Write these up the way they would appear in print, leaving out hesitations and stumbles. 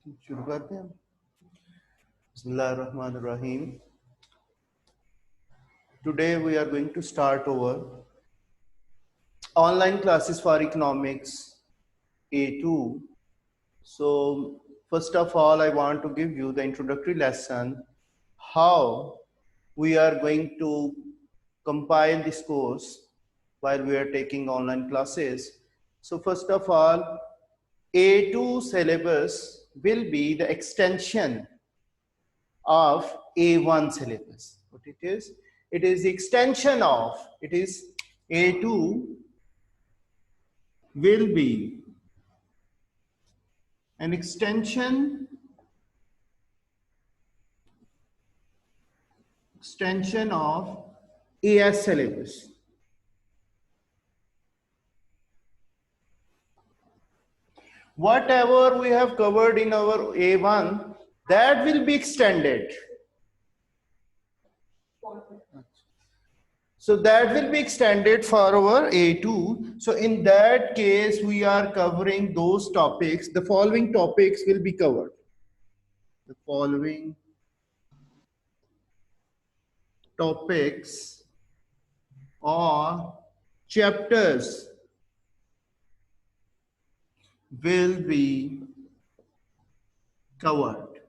शुरू करते हैं। Bismillahirrahmanirrahim. Today we are going to start our online classes for economics A2. So first of all, I want to give you the introductory lesson, how we are going to compile this course while we are taking online classes. So first of all, A2 syllabus will be the extension of A1 syllabus. What it is? It is the extension of, it is A2 will be an extension of AS syllabus. Whatever we have covered in our A1, that will be extended. So that will be extended for our A2. So in that case, we are covering those topics. The following topics will be covered. The following topics or chapters will be covered.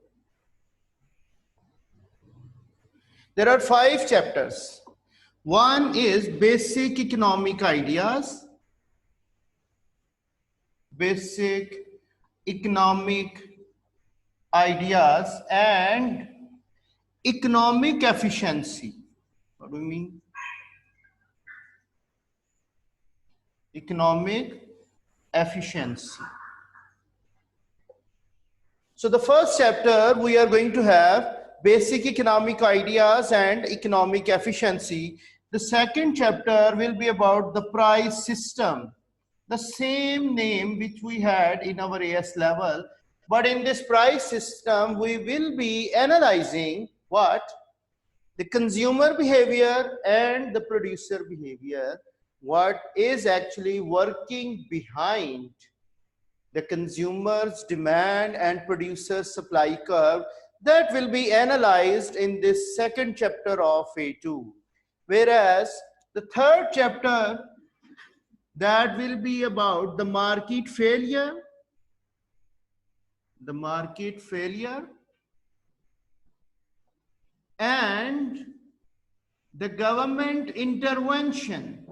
There are 5 chapters. One is basic economic ideas, and economic efficiency. What do you mean? Economic efficiency. So the first chapter we are going to have basic economic ideas and economic efficiency. The second chapter will be about the price system, the same name which we had in our AS level, but in this price system we will be analyzing what? The consumer behavior and the producer behavior, what is actually working behind the consumer's demand and producer's supply curve. That will be analyzed in this second chapter of A2. Whereas the third chapter, that will be about the market failure, and the government intervention.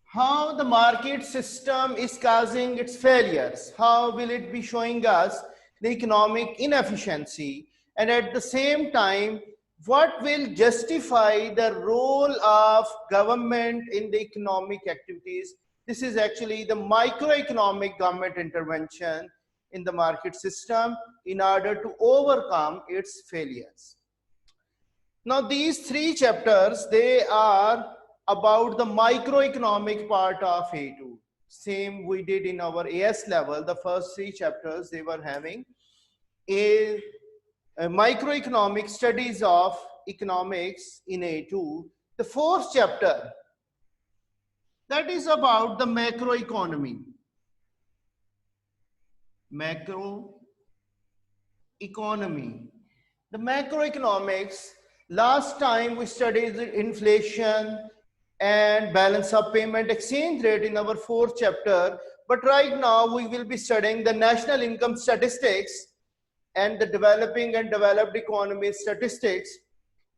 How the market system is causing its failures, how will it be showing us the economic inefficiency, and at the same time, what will justify the role of government in the economic activities. This is actually the microeconomic government intervention in the market system in order to overcome its failures. Now these 3 chapters, they are about the microeconomic part of A2. Same we did in our AS level. The first 3 chapters, they were having a microeconomic studies of economics in A2. The fourth chapter, that is about the macroeconomy. The macroeconomics, last time we studied inflation and balance of payment exchange rate in our 4th chapter, but right now we will be studying the national income statistics and the developing and developed economy statistics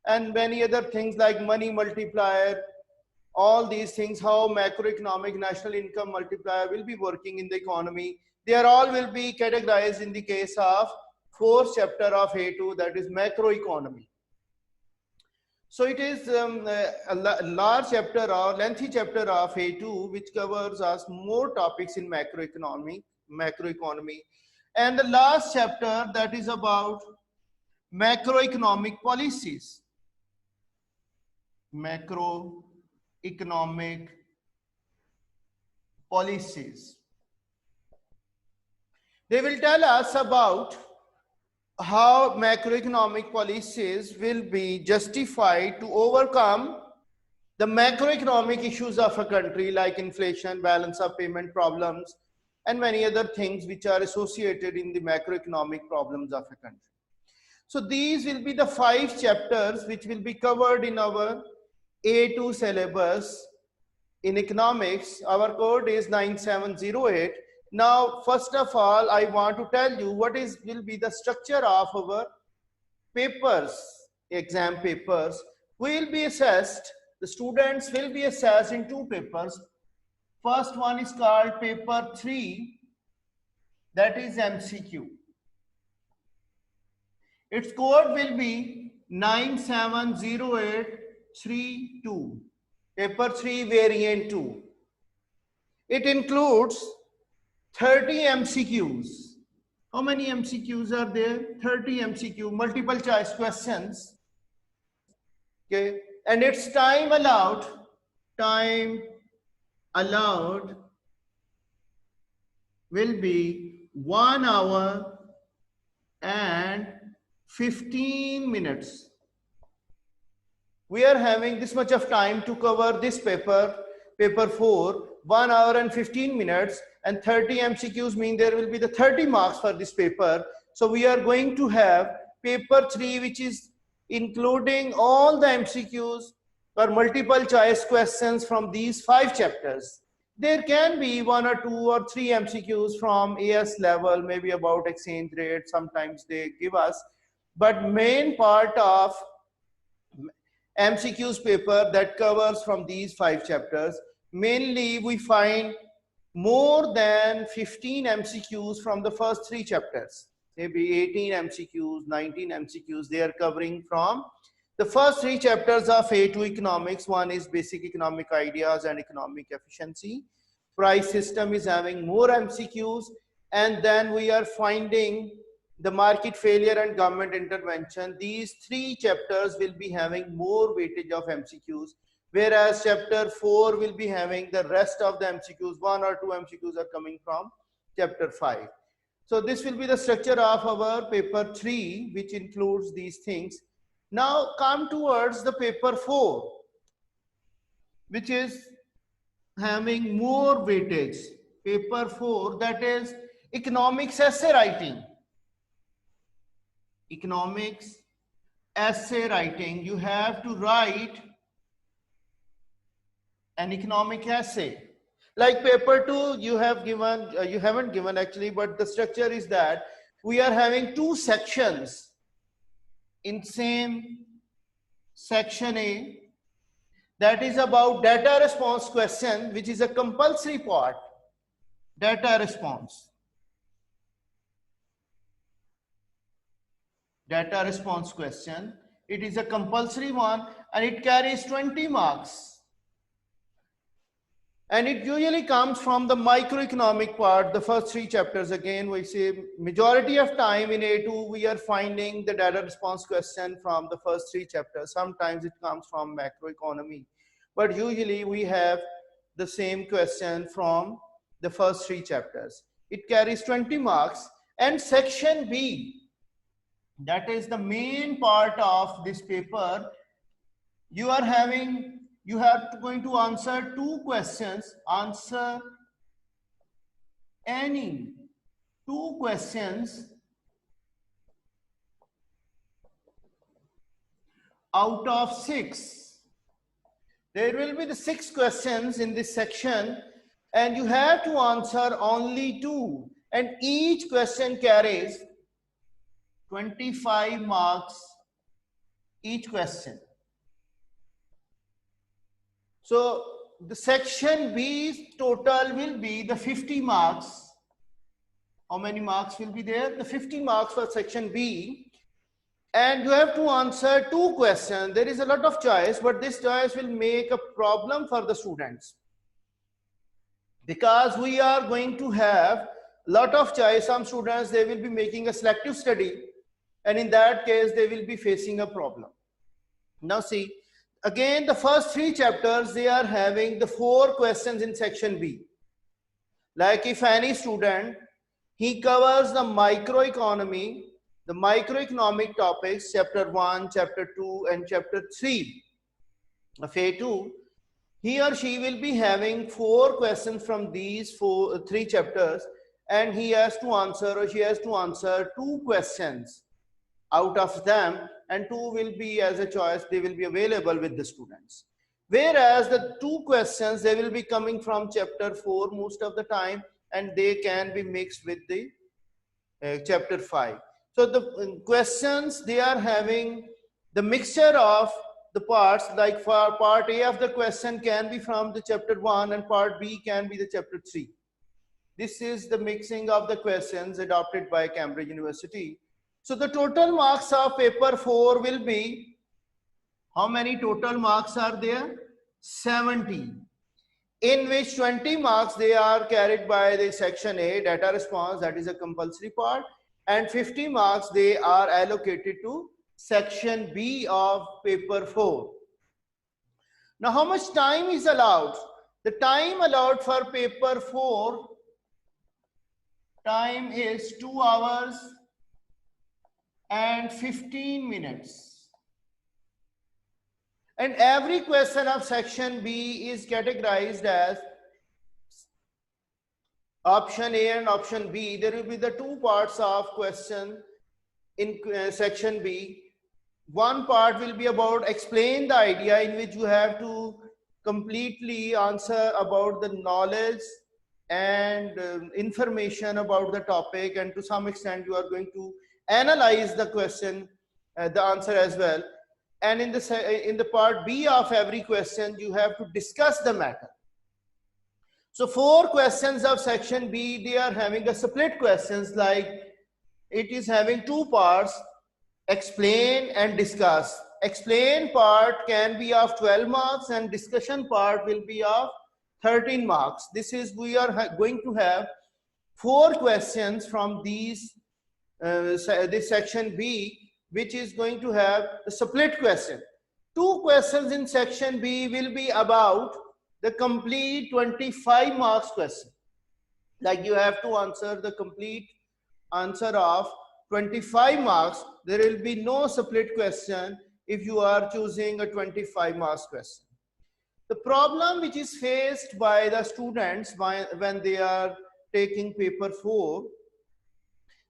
and many other things like money multiplier, all these things, how macroeconomic national income multiplier will be working in the economy. They are all will be categorized in the case of 4th chapter of A2, that is macroeconomy. So it is a large chapter or lengthy chapter of A2 which covers us more topics in macroeconomy. And the last chapter, that is about macroeconomic policies. Macroeconomic policies. They will tell us about how macroeconomic policies will be justified to overcome the macroeconomic issues of a country like inflation, balance of payment problems, and many other things which are associated in the macroeconomic problems of a country. So these will be the 5 chapters which will be covered in our A2 syllabus in economics. Our code is 9708. Now, first of all, I want to tell you what will be the structure of our papers, exam papers. Will be assessed, the students will be assessed in 2 papers. First one is called paper 3, that is MCQ. Its code will be 970832, paper 3 variant 2. It includes 30 MCQs. How many MCQs are there? 30 MCQ, multiple choice questions. Okay, and its time allowed will be 1 hour and 15 minutes. We are having this much of time to cover this paper 4, 1 hour and 15 minutes, and 30 MCQs mean there will be the 30 marks for this paper. So we are going to have paper 3, which is including all the MCQs or multiple choice questions from these 5 chapters. There can be 1 or 2 or 3 MCQs from AS level, maybe about exchange rate, sometimes they give us, but main part of MCQs paper that covers from these 5 chapters, mainly we find more than 15 MCQs from the first 3 chapters, maybe 18 MCQs, 19 MCQs, they are covering from the first 3 chapters of A2 economics. One is basic economic ideas and economic efficiency. Price system is having more MCQs, and then we are finding the market failure and government intervention. These 3 chapters will be having more weightage of MCQs, whereas chapter 4 will be having the rest of the MCQs. 1 or 2 MCQs are coming from chapter 5. So this will be the structure of our paper 3, which includes these things. Now come towards the paper 4, which is having more weightage. Paper 4, that is economics essay writing. Economics essay writing, you have to write an economic essay. Like paper 2, you have given, you haven't given actually, but the structure is that we are having 2 sections in same section A, that is about data response question, which is a compulsory part. Data response question, it is a compulsory one and it carries 20 marks. And it usually comes from the microeconomic part, the first 3 chapters. Again, we say majority of time in A2, we are finding the data response question from the first 3 chapters. Sometimes it comes from macroeconomy, but usually we have the same question from the first 3 chapters. It carries 20 marks. And section B, that is the main part of this paper. You are having, you have going to answer 2 questions, answer any 2 questions out of 6. There will be the 6 questions in this section, and you have to answer only 2, and each question carries 25 marks each question. So the section B total will be the 50 marks. How many marks will be there? The 50 marks for section B. And you have to answer 2 questions. There is a lot of choice, but this choice will make a problem for the students, because we are going to have a lot of choice. Some students, they will be making a selective study, and in that case, they will be facing a problem. Now see, again, the first 3 chapters, they are having the 4 questions in section B. Like if any student, he covers the microeconomy, the microeconomic topics, chapter 1, chapter 2, and chapter 3 of A2. He or she will be having 4 questions from these 3 chapters, and he has to answer or she has to answer 2 questions out of them, and 2 will be as a choice, they will be available with the students. Whereas the 2 questions, they will be coming from chapter 4 most of the time, and they can be mixed with the chapter 5. So the questions, they are having the mixture of the parts, like for part A of the question can be from the chapter 1 and part B can be the chapter 3. This is the mixing of the questions adopted by Cambridge University. So the total marks of paper 4 will be, how many total marks are there? 70. In which 20 marks they are carried by the section A, data response, that is a compulsory part, and 50 marks they are allocated to section B of paper 4. Now how much time is allowed? The time allowed for paper 4, time is 2 hours and 15 minutes. And every question of section B is categorized as option A and option B. There will be the 2 parts of question in section B. One part will be about explain the idea, in which you have to completely answer about the knowledge and information about the topic, and to some extent you are going to analyze the question, the answer as well. And in the part B of every question, you have to discuss the matter. So 4 questions of section B, they are having a split questions, like it is having 2 parts, explain and discuss. Explain part can be of 12 marks and discussion part will be of 13 marks. This is, we are going to have 4 questions from these this section B, which is going to have the split question. 2 questions in section B will be about the complete 25 marks question. Like you have to answer the complete answer of 25 marks. There will be no split question if you are choosing a 25 marks question. The problem which is faced by the students when they are taking paper 4,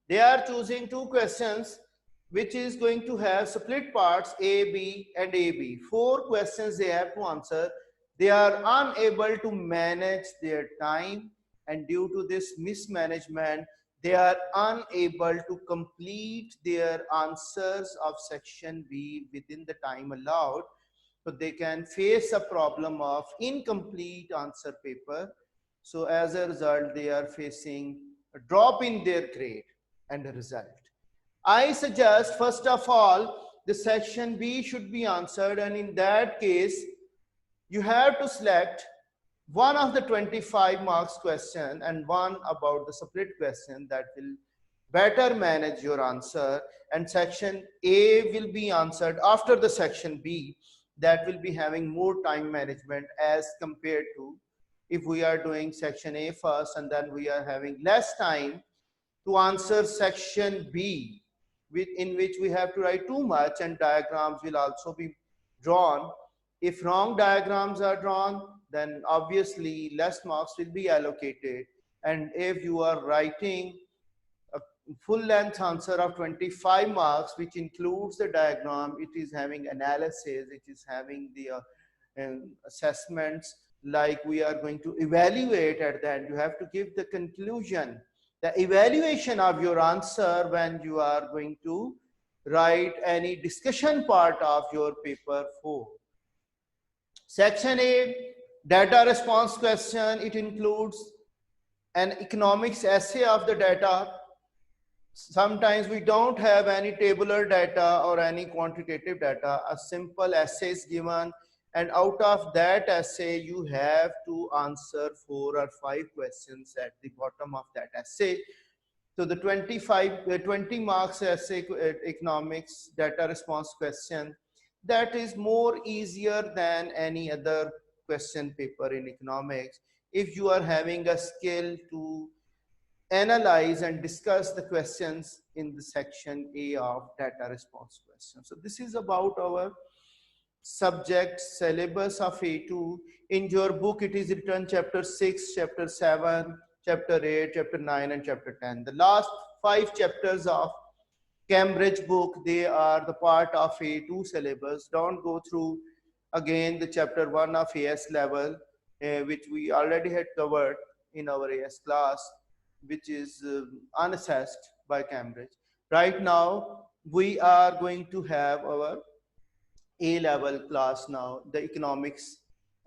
they are choosing 2 questions which is going to have split parts A, B and AB. 4 questions they have to answer. They are unable to manage their time, and due to this mismanagement, they are unable to complete their answers of section B within the time allowed. So they can face a problem of incomplete answer paper. So as a result, they are facing a drop in their grade and a result. I suggest, first of all, the section B should be answered, and in that case, you have to select one of the 25 marks question and one about the split question that will better manage your answer, and section A will be answered after the section B, that will be having more time management as compared to if we are doing section A first and then we are having less time to answer section B, in which we have to write too much and diagrams will also be drawn. If wrong diagrams are drawn, then obviously less marks will be allocated. And if you are writing a full length answer of 25 marks, which includes the diagram, it is having analysis, it is having the assessments, like we are going to evaluate at the end. You have to give the conclusion, the evaluation of your answer when you are going to write any discussion part of your paper 4. Section A, data response question. It includes an economics essay of the data. Sometimes we don't have any tabular data or any quantitative data. A simple essay is given, and out of that essay you have to answer 4 or 5 questions at the bottom of that essay. So the 20 marks essay economics data response question, that is more easier than any other question paper in economics if you are having a skill to analyze and discuss the questions in the section A of data response questions. So this is about our subject syllabus of A2. In your book, it is written chapter 6, chapter 7, chapter 8, chapter 9, and chapter 10. The last 5 chapters of Cambridge book, they are the part of A2 syllabus. Don't go through again the chapter 1 of AS level, which we already had covered in our AS class, which is unassessed by Cambridge. Right now, we are going to have our A level class now, the economics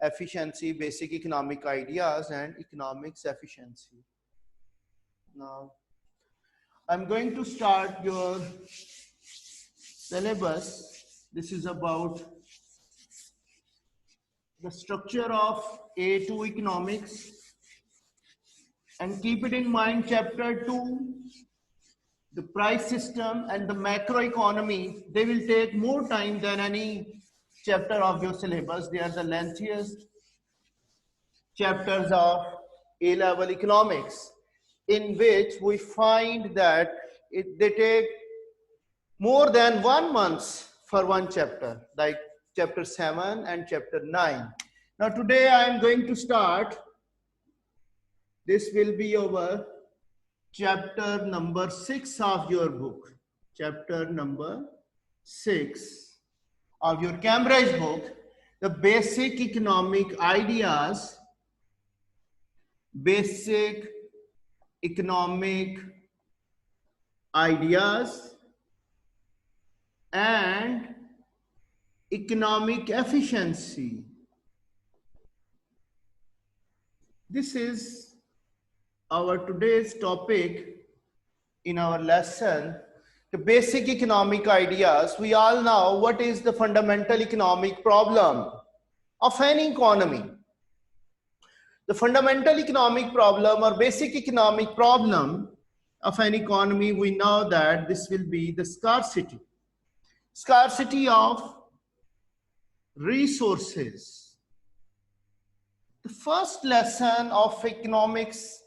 efficiency, basic economic ideas, and economics efficiency. Now, I'm going to start your syllabus. This is about the structure of A2 economics, and keep it in mind, chapter 2, the price system and the macroeconomy, they will take more time than any chapter of your syllabus. They are the lengthiest chapters of A-level economics, in which we find that they take more than 1 month for one chapter, like chapter 7 and chapter 9. Now today I am going to start, this will be our chapter number 6 of your book, chapter number 6 of your Cambridge book, the basic economic ideas, basic economic ideas and economic efficiency. This is our today's topic in our lesson, the basic economic ideas. We all know what is the fundamental economic problem of any economy. The fundamental economic problem or basic economic problem of an economy, we know that this will be the scarcity. Scarcity of resources. The first lesson of economics,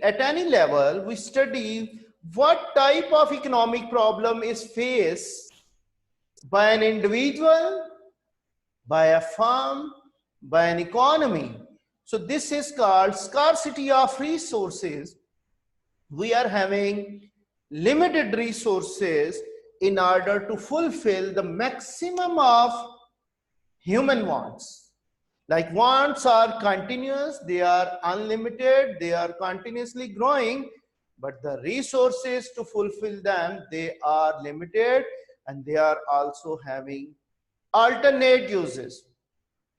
at any level, we study what type of economic problem is faced by an individual, by a firm, by an economy. So this is called scarcity of resources. We are having limited resources in order to fulfill the maximum of human wants. Like wants are continuous, they are unlimited, they are continuously growing, but the resources to fulfill them, they are limited, and they are also having alternate uses.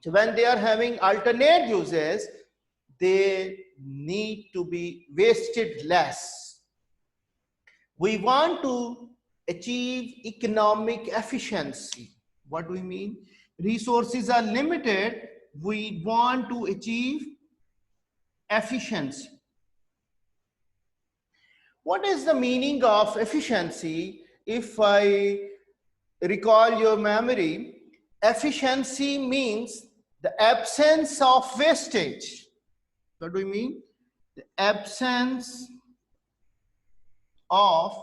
So when they are having alternate uses, they need to be wasted less. We want to achieve economic efficiency. What do we mean? Resources are limited. We want to achieve efficiency. What is the meaning of efficiency? If I recall your memory, efficiency means the absence of wastage. What do we mean? The absence of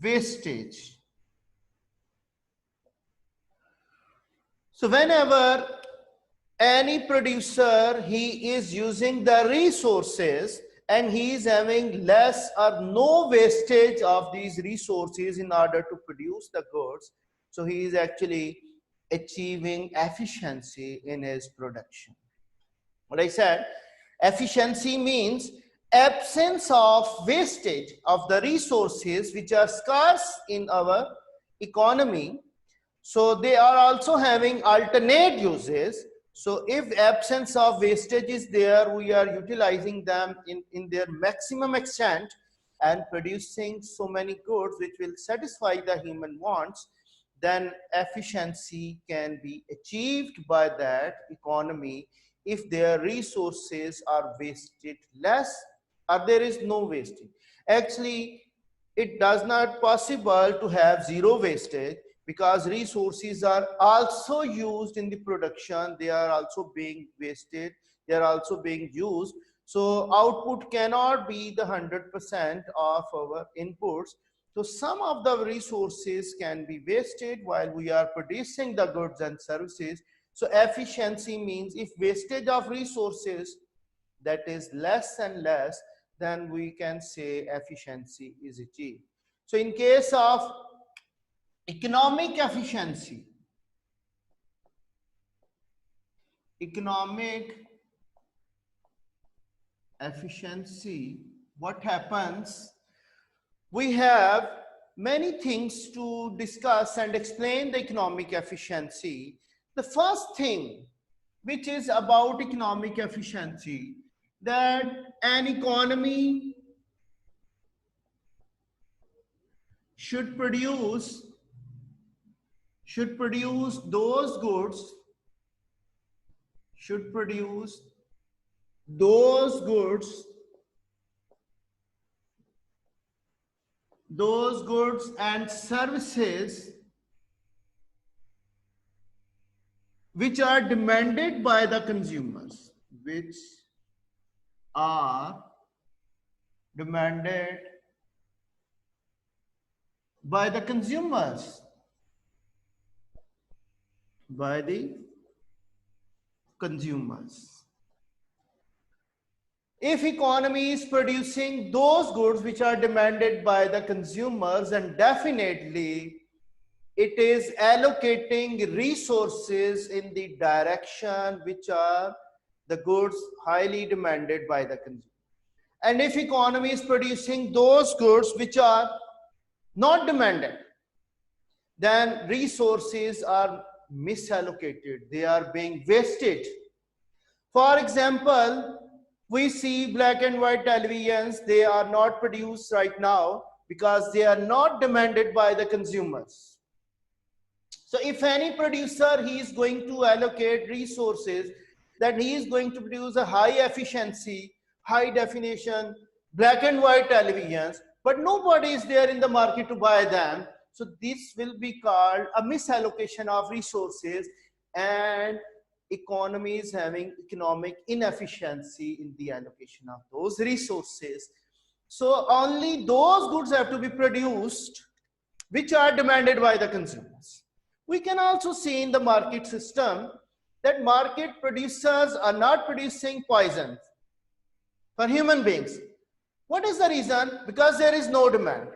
wastage. So whenever any producer, he is using the resources and he is having less or no wastage of these resources in order to produce the goods, so he is actually achieving efficiency in his production. What I said, efficiency means absence of wastage of the resources which are scarce in our economy. So they are also having alternate uses. So if absence of wastage is there, we are utilizing them in their maximum extent and producing so many goods which will satisfy the human wants, then efficiency can be achieved by that economy if their resources are wasted less or there is no wastage. Actually, it does not possible to have zero wastage, because resources are also used in the production, they are also being wasted, they are also being used. So output cannot be the 100% of our inputs. So some of the resources can be wasted while we are producing the goods and services. So efficiency means if wastage of resources that is less and less, then we can say efficiency is achieved. So in case of economic efficiency, what happens? We have many things to discuss and explain the economic efficiency. The first thing which is about economic efficiency, that an economy should produce those goods and services which are demanded by the consumers, If economy is producing those goods which are demanded by the consumers, and definitely it is allocating resources in the direction which are the goods highly demanded by the consumer. And if economy is producing those goods which are not demanded, then resources are misallocated, they are being wasted. For example, we see black and white televisions, they are not produced right now because they are not demanded by the consumers. So if any producer, he is going to allocate resources, that he is going to produce a high efficiency, high definition, black and white televisions, but nobody is there in the market to buy them. So this will be called a misallocation of resources, and economy is having economic inefficiency in the allocation of those resources. So only those goods have to be produced which are demanded by the consumers. We can also see in the market system that market producers are not producing poison for human beings. What is the reason? Because there is no demand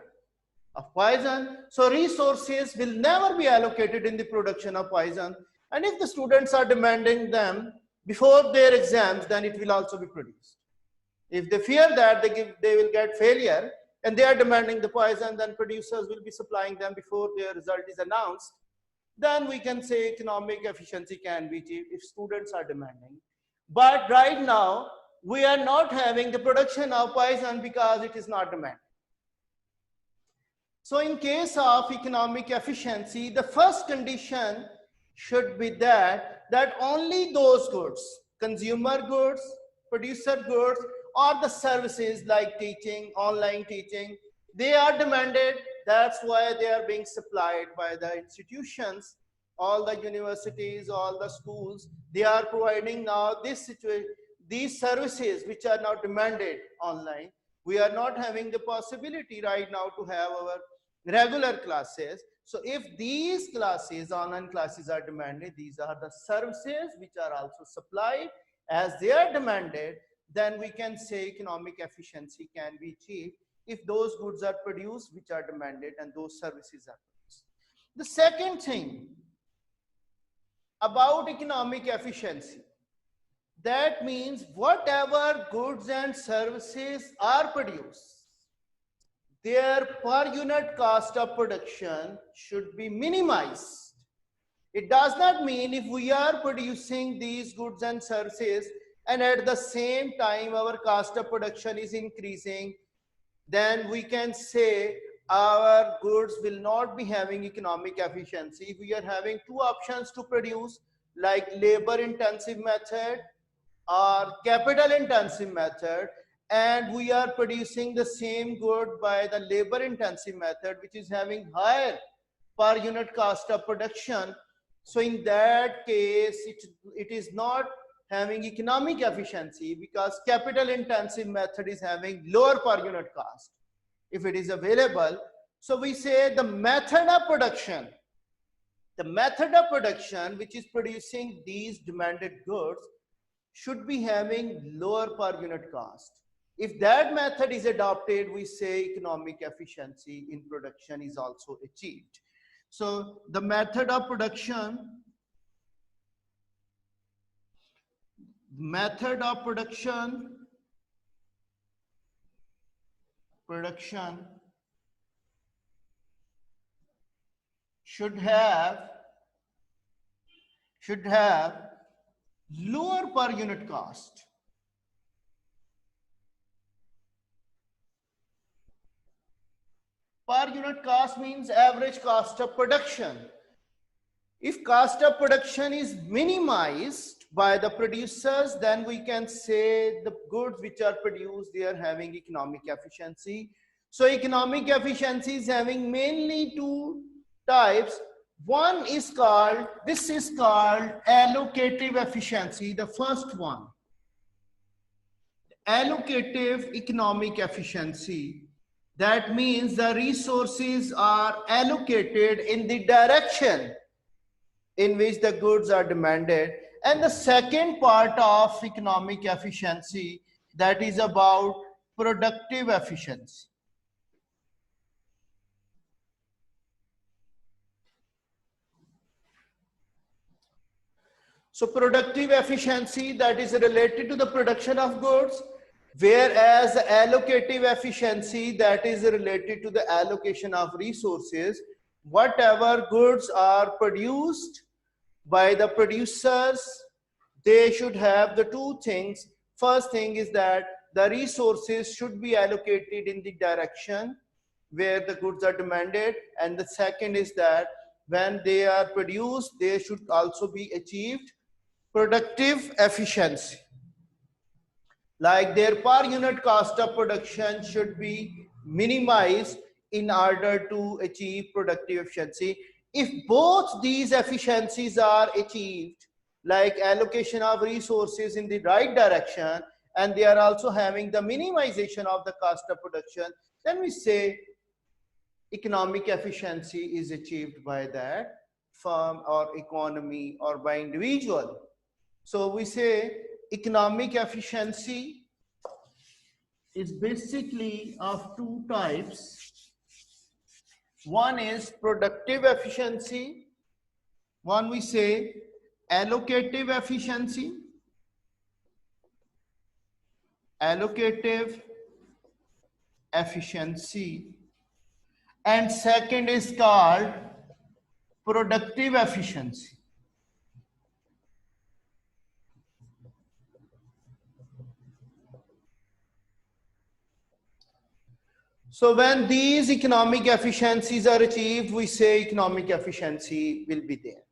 of poison. So resources will never be allocated in the production of poison. And if the students are demanding them before their exams, then it will also be produced. If they fear that they will get failure and they are demanding the poison, then producers will be supplying them before their result is announced. Then we can say economic efficiency can be achieved if students are demanding. But right now, we are not having the production of poison because it is not demanded. So in case of economic efficiency, the first condition should be that only those goods, consumer goods, producer goods, or the services like teaching, online teaching, they are demanded. That's why they are being supplied by the institutions, all the universities, all the schools. They are providing now these services which are now demanded online. We are not having the possibility right now to have our regular classes. So if these classes, online classes are demanded, these are the services which are also supplied as they are demanded, then we can say economic efficiency can be achieved if those goods are produced which are demanded and those services are produced. The second thing about economic efficiency, that means whatever goods and services are produced, their per unit cost of production should be minimized. It does not mean if we are producing these goods and services and at the same time our cost of production is increasing, then we can say our goods will not be having economic efficiency. If we are having two options to produce, like labor intensive method or capital intensive method, and we are producing the same good by the labor intensive method, which is having higher per unit cost of production, so in that case it is not having economic efficiency because capital intensive method is having lower per unit cost if it is available. So we say the method of production. The method of production which is producing these demanded goods should be having lower per unit cost. If that method is adopted, we say economic efficiency in production is also achieved. So the method of production should have lower per unit cost. Per unit cost means average cost of production. If cost of production is minimized by the producers, then we can say the goods which are produced, they are having economic efficiency. So economic efficiency is having mainly two types. One is called, this is called allocative efficiency, the first one. Allocative economic efficiency. That means the resources are allocated in the direction in which the goods are demanded. And the second part of economic efficiency, that is about productive efficiency. So productive efficiency, that is related to the production of goods, whereas allocative efficiency, that is related to the allocation of resources. Whatever goods are produced by the producers, they should have the two things. First thing is that the resources should be allocated in the direction where the goods are demanded, and the second is that when they are produced, they should also be achieved productive efficiency. Like their per unit cost of production should be minimized in order to achieve productive efficiency. If both these efficiencies are achieved, like allocation of resources in the right direction, and they are also having the minimization of the cost of production, then we say economic efficiency is achieved by that firm or economy or by individual. So we say economic efficiency is basically of two types. One is productive efficiency. One we say allocative efficiency. Allocative efficiency. And second is called productive efficiency. So when these economic efficiencies are achieved, we say economic efficiency will be there.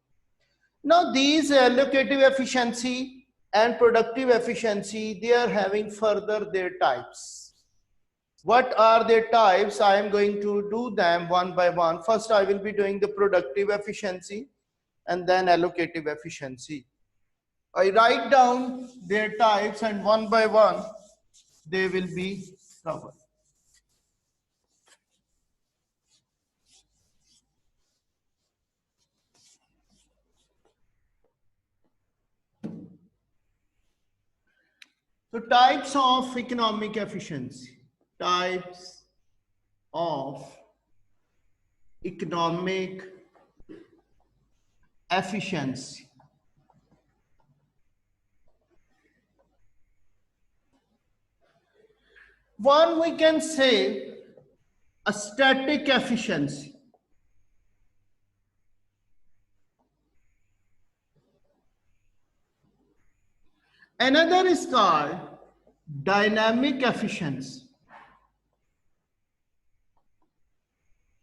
Now these allocative efficiency and productive efficiency, they are having further their types. What are their types? I am going to do them one by one. First, I will be doing the productive efficiency and then allocative efficiency. I write down their types and one by one, they will be covered. So types of economic efficiency. Types of economic efficiency. One, we can say a static efficiency. Another is called dynamic efficiency.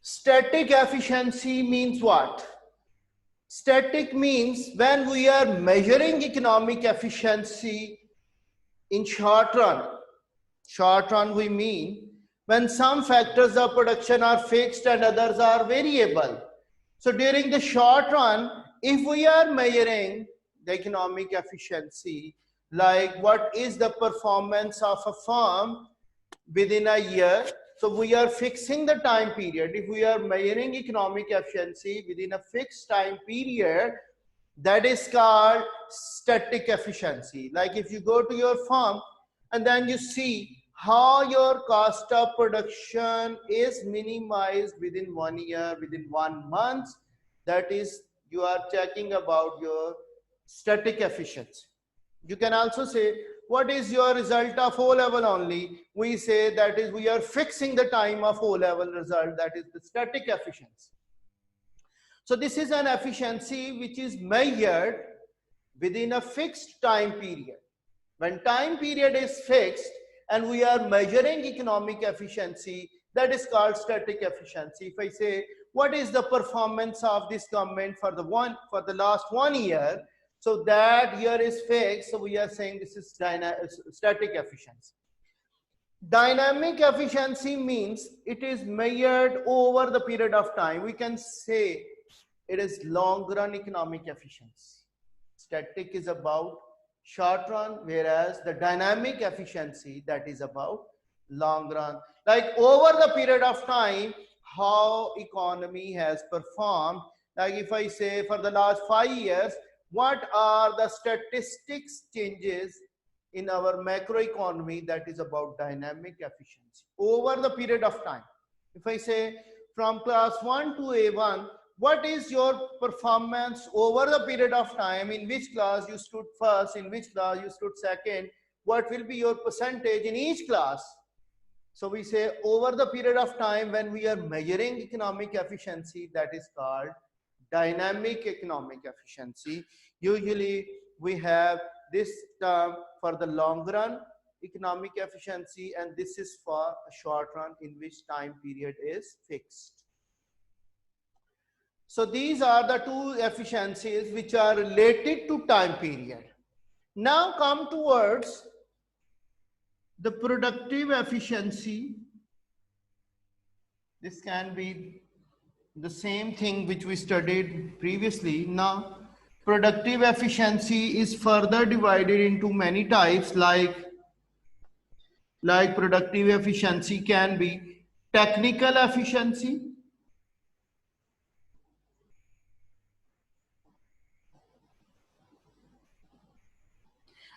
Static efficiency means what? Static means when we are measuring economic efficiency in short run. Short run we mean when some factors of production are fixed and others are variable. So during the short run, if we are measuring the economic efficiency, like what is the performance of a firm within a year, So we are fixing the time period. If we are measuring economic efficiency within a fixed time period, that is called static efficiency. Like if you go to your farm and then you see how your cost of production is minimized within 1 year, within 1 month, that is, you are checking about your static efficiency. You can also say, what is your result of O level only? We say that is, we are fixing the time of O level result, that is the static efficiency. So this is an efficiency which is measured within a fixed time period. When time period is fixed and we are measuring economic efficiency, that is called static efficiency. If I say, what is the performance of this government for the last 1 year? So that year is fixed. So we are saying this is static efficiency. Dynamic efficiency means it is measured over the period of time. We can say it is long run economic efficiency. Static is about short run, whereas the dynamic efficiency, that is about long run. Like over the period of time, how economy has performed. Like if I say for the last 5 years, what are the statistics changes in our macroeconomy, that is about dynamic efficiency over the period of time. If I say from class 1 to A1, what is your performance over the period of time? In which class you stood first, in which class you stood second, what will be your percentage in each class? So we say over the period of time when we are measuring economic efficiency, that is called dynamic economic efficiency. Usually we have this term for the long run economic efficiency, and this is for a short run in which time period is fixed. So these are the two efficiencies which are related to time period. Now come towards the productive efficiency. This can be the same thing which we studied previously. Now productive efficiency is further divided into many types, like productive efficiency can be technical efficiency,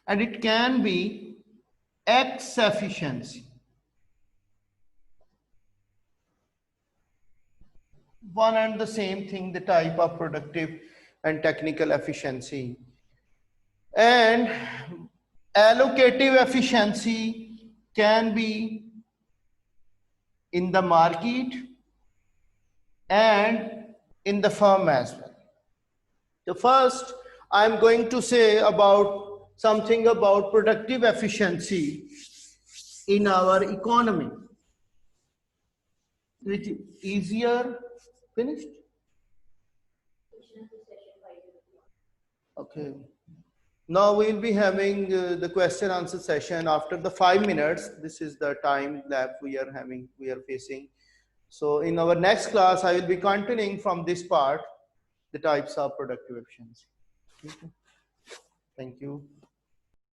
and it can be X efficiency. One and the same thing, the type of productive and technical efficiency. And allocative efficiency can be in the market and in the firm as well. The first, I'm going to say about something about productive efficiency in our economy. Which is easier? Finished? Okay. Now we'll be having the question answer session after the 5 minutes. This is the time that we are facing. So in our next class, I will be continuing from this part, the types of productive efficiency. Okay. Thank you.